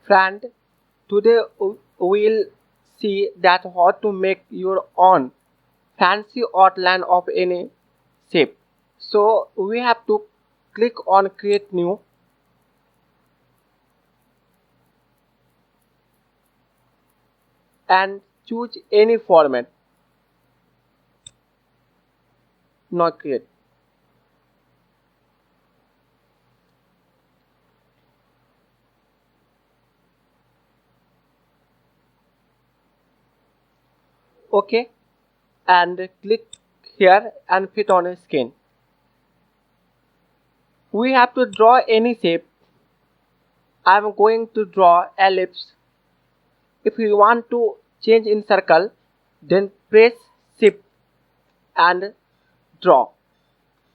Friend, today we'll see that how to make your own fancy outline of any shape. So we have to click on create new and choose any format. Not create. OK, and click here and fit on a skin. We have to draw any shape. I am going to draw ellipse. If you want to change in circle, then press shift and draw.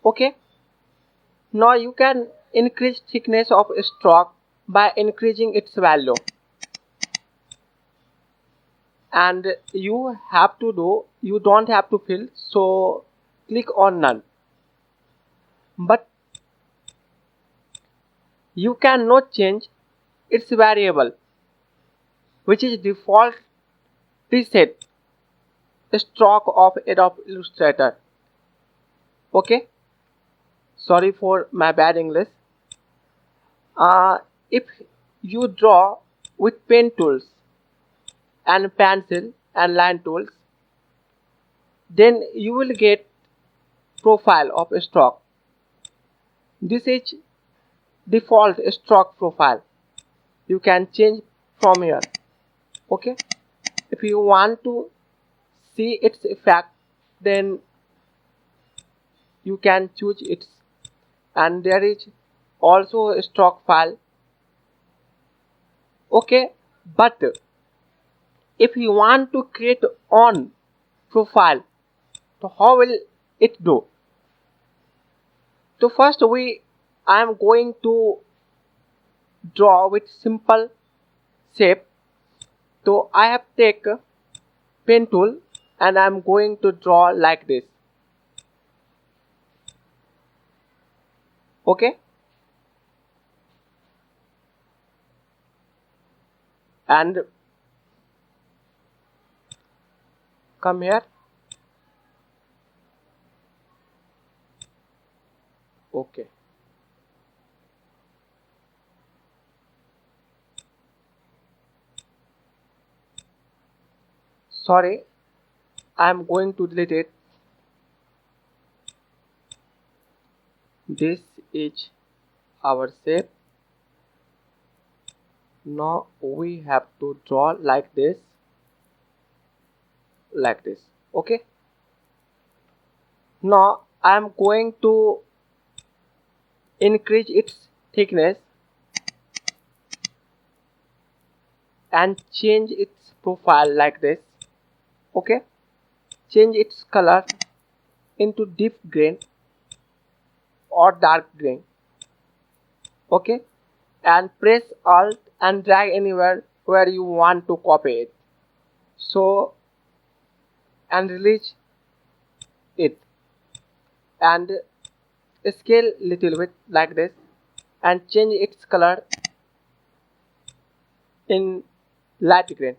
OK, now you can increase thickness of a stroke by increasing its value. And you don't have to fill, so click on none. But you cannot change its variable, which is default preset stroke of Adobe Illustrator. OK, sorry for my bad English. If you draw with pen tools and pencil and line tools, then you will get profile of a stroke. This is default stroke profile. You can change from here. OK, if you want to see its effect, then you can choose it, and there is also a stroke file. OK, but if you want to create on profile, so how will it do? So first I am going to draw with simple shape. So I have take pen tool and I am going to draw like this. OK, and come here. OK, sorry, I am going to delete it. This is our shape. Now we have to draw like this, OK. Now I am going to increase its thickness and change its profile like this. OK, change its color into deep green or dark green. OK, and press Alt and drag anywhere where you want to copy it. So, and release it and scale little bit like this and change its color in light green.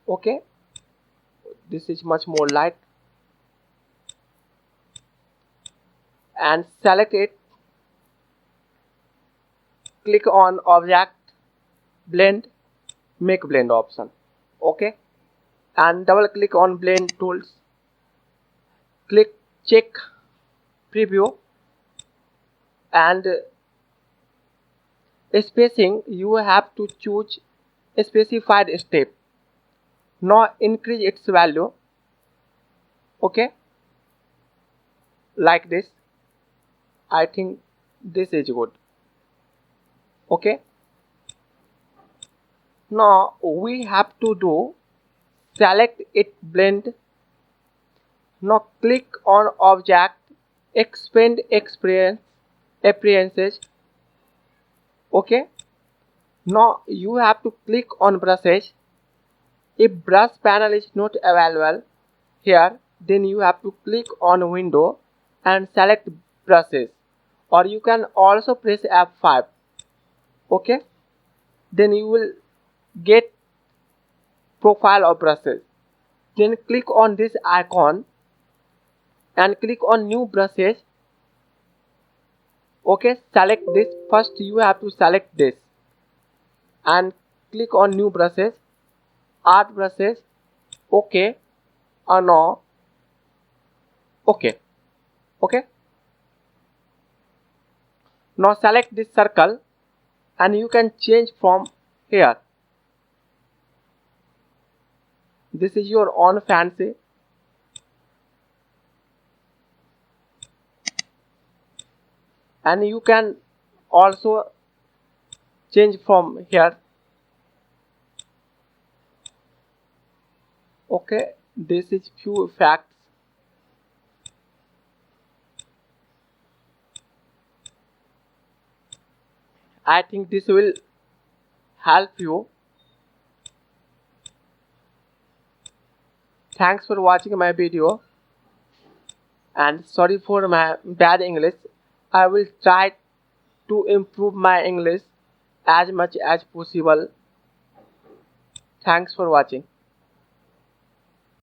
OK, this is much more light, and select it, click on object, blend, make blend option. OK, and double click on blend tools, click check preview, and spacing you have to choose a specified step. Now increase its value. OK, like this. I think this is good. OK, now we have to do select it blend. Now click on object, expand appearances. OK, now you have to click on brushes. If brush panel is not available here, then you have to click on window and select brushes, or you can also press F5. OK, then you will get profile of brushes. Then click on this icon and click on new brushes. Okay, select this. First you have to select this and click on new brushes, art brushes. Okay or no? Okay. Okay, now select this circle and you can change from here. This is your own fancy. And you can also change from here. Okay, this is few facts. I think this will help you. Thanks for watching my video, and sorry for my bad English. I will try to improve my English as much as possible. Thanks for watching.